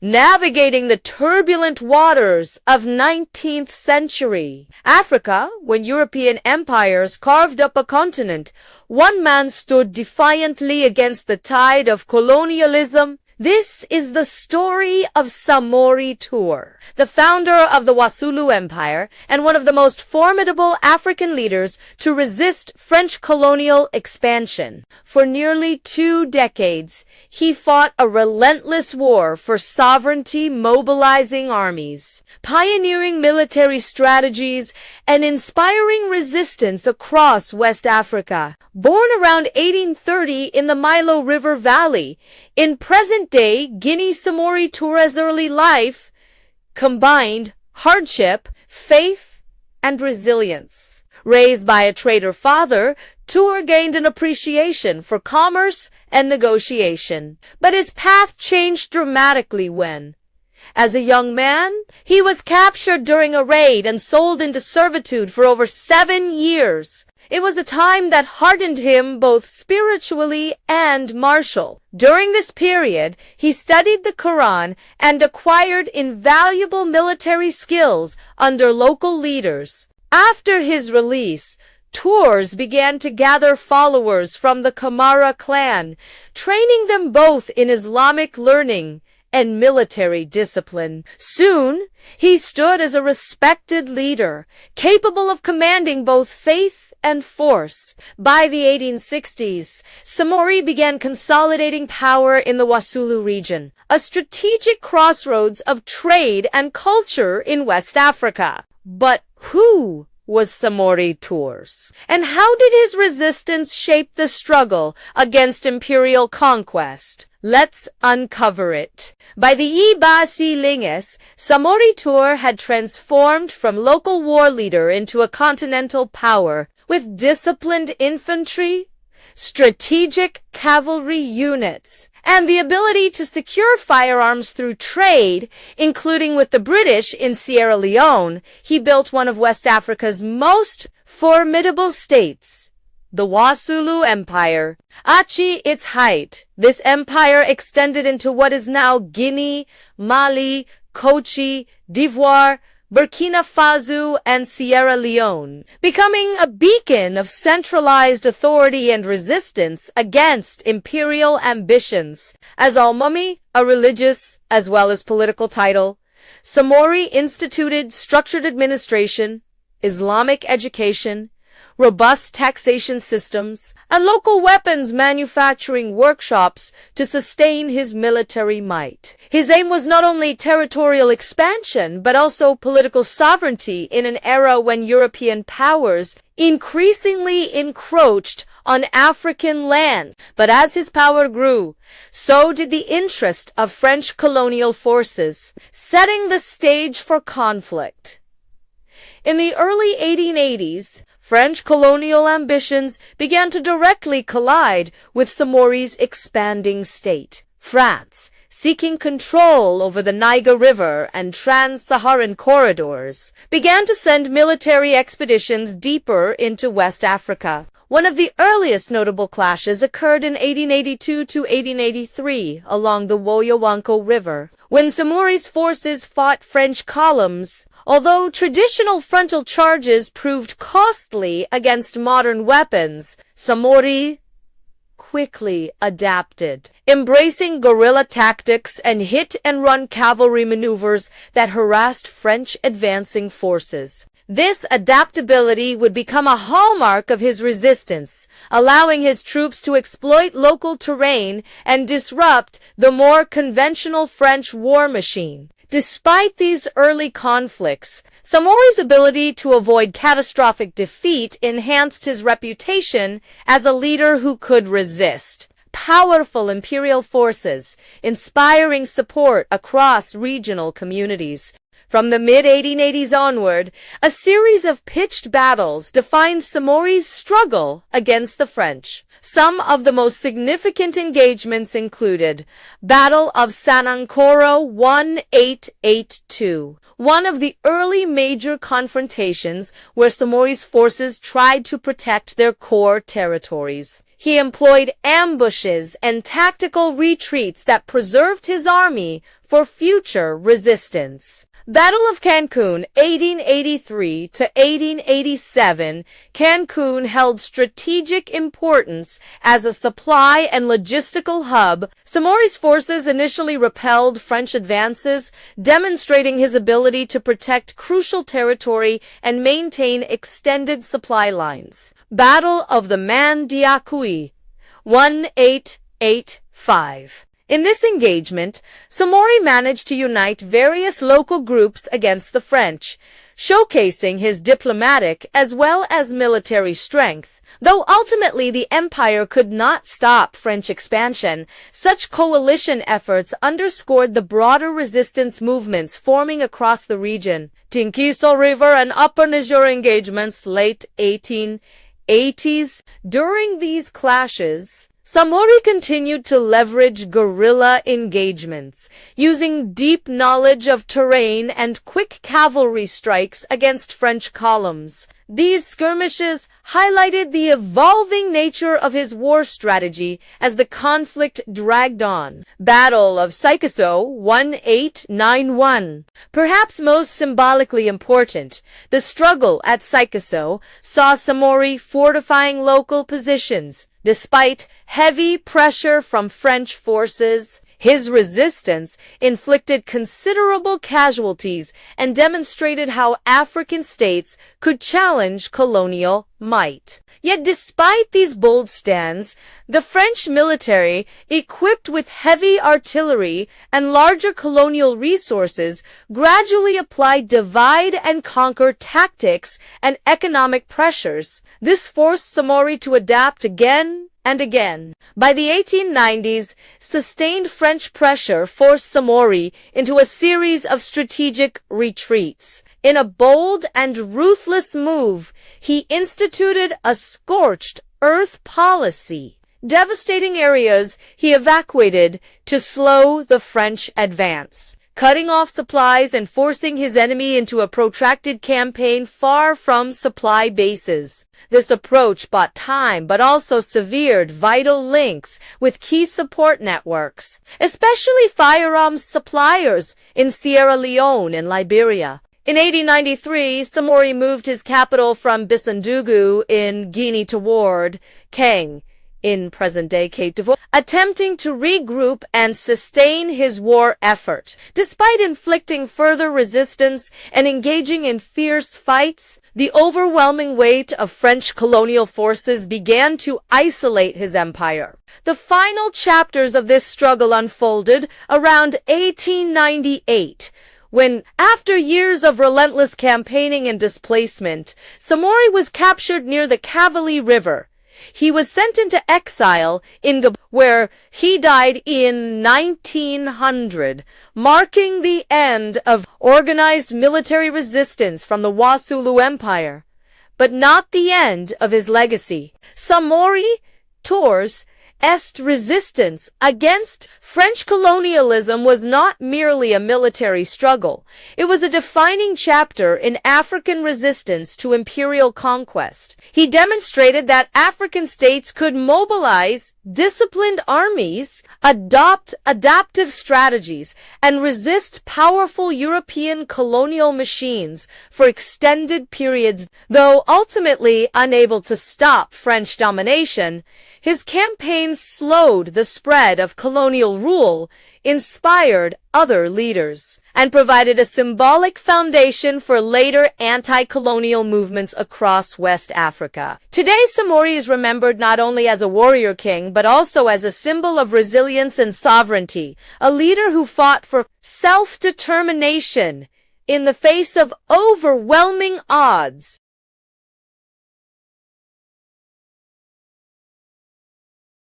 navigating the turbulent waters of 19th century Africa. When European empires carved up a continent, one man stood defiantly against the tide of colonialism. This is the story of Samori Touré, the founder of the Wasulu Empire and one of the most formidable African leaders to resist French colonial expansion. For nearly 2 decades, he fought a relentless war for sovereignty, mobilizing armies, pioneering military strategies, and inspiring resistance across West Africa. Born around 1830 in the Milo River Valley, in present-day Guinea, Samori Touré's early life combined hardship, faith, and resilience. Raised by a trader father, Touré gained an appreciation for commerce and negotiation. But his path changed dramatically when, as a young man, he was captured during a raid and sold into servitude for over 7 years. It was a time that hardened him both spiritually and martial. During this period, he studied the Quran and acquired invaluable military skills under local leaders. After his release, Touré began to gather followers from the Kamara clan, training them both in Islamic learning and military discipline. Soon, he stood as a respected leader, capable of commanding both faith and force. By the 1860s, Samori began consolidating power in the Wasulu region, a strategic crossroads of trade and culture in West Africa. But who was Samori Touré? And how did his resistance shape the struggle against imperial conquest? Let's uncover it. By the Ibasi Linges, Samori Touré had transformed from local war leader into a continental power with disciplined infantry, strategic cavalry units, and the ability to secure firearms through trade, including with the British in Sierra Leone. He built one of West Africa's most formidable states, the Wasulu Empire. At its height, this empire extended into what is now Guinea, Mali, Côte d'Ivoire, Burkina Faso, and Sierra Leone, becoming a beacon of centralized authority and resistance against imperial ambitions. As Al-Mummy, a religious as well as political title, Samori instituted structured administration, Islamic education, robust taxation systems, and local weapons manufacturing workshops to sustain his military might. His aim was not only territorial expansion, but also political sovereignty in an era when European powers increasingly encroached on African land. But as his power grew, so did the interest of French colonial forces, setting the stage for conflict. In the early 1880s, French colonial ambitions began to directly collide with Samori's expanding state. France, seeking control over the Niger River and trans-Saharan corridors, began to send military expeditions deeper into West Africa. One of the earliest notable clashes occurred in 1882 to 1883 along the Woyawanko River, when Samori's forces fought French columns. Although traditional frontal charges proved costly against modern weapons, Samori quickly adapted, embracing guerrilla tactics and hit-and-run cavalry maneuvers that harassed French advancing forces. This adaptability would become a hallmark of his resistance, allowing his troops to exploit local terrain and disrupt the more conventional French war machine. Despite these early conflicts, Samori's ability to avoid catastrophic defeat enhanced his reputation as a leader who could resist powerful imperial forces, inspiring support across regional communities. From the mid-1880s onward, a series of pitched battles defined Samori's struggle against the French. Some of the most significant engagements included Battle of Sanankoro 1882, one of the early major confrontations where Samori's forces tried to protect their core territories. He employed ambushes and tactical retreats that preserved his army for future resistance. Battle of Cancun, 1883 to 1887. Cancun held strategic importance as a supply and logistical hub. Samori's forces initially repelled French advances, demonstrating his ability to protect crucial territory and maintain extended supply lines. Battle of the Mandiakui, 1885. In this engagement, Samori managed to unite various local groups against the French, showcasing his diplomatic as well as military strength. Though ultimately the empire could not stop French expansion, such coalition efforts underscored the broader resistance movements forming across the region. Tinkiso River and Upper Niger engagements, late 1880s. During these clashes, Samori continued to leverage guerrilla engagements, using deep knowledge of terrain and quick cavalry strikes against French columns. These skirmishes highlighted the evolving nature of his war strategy as the conflict dragged on. Battle of Sikaso, 1891. Perhaps most symbolically important, the struggle at Sikaso saw Samori fortifying local positions. Despite heavy pressure from French forces, his resistance inflicted considerable casualties and demonstrated how African states could challenge colonial might. Yet despite these bold stands, the French military, equipped with heavy artillery and larger colonial resources, gradually applied divide-and-conquer tactics and economic pressures. This forced Samori to adapt again and again. By the 1890s, sustained French pressure forced Samori into a series of strategic retreats. In a bold and ruthless move, he instituted a scorched earth policy. Devastating areas he evacuated to slow the French advance, cutting off supplies and forcing his enemy into a protracted campaign far from supply bases. This approach bought time but also severed vital links with key support networks, especially firearms suppliers in Sierra Leone and Liberia. In 1893, Samori moved his capital from Bisandugu in Guinea toward Kang in present-day Côte d'Ivoire, attempting to regroup and sustain his war effort. Despite inflicting further resistance and engaging in fierce fights, the overwhelming weight of French colonial forces began to isolate his empire. The final chapters of this struggle unfolded around 1898, when, after years of relentless campaigning and displacement, Samori was captured near the Cavally River. He was sent into exile in Gabon, where he died in 1900, marking the end of organized military resistance from the Wassoulou Empire, but not the end of his legacy. Samori Touré Est resistance against French colonialism was not merely a military struggle. It was a defining chapter in African resistance to imperial conquest. He demonstrated that African states could mobilize disciplined armies, adopt adaptive strategies, and resist powerful European colonial machines for extended periods. Though ultimately unable to stop French domination, his campaigns slowed the spread of colonial rule, inspired other leaders, and provided a symbolic foundation for later anti-colonial movements across West Africa. Today, Samori is remembered not only as a warrior king, but also as a symbol of resilience and sovereignty, a leader who fought for self-determination in the face of overwhelming odds.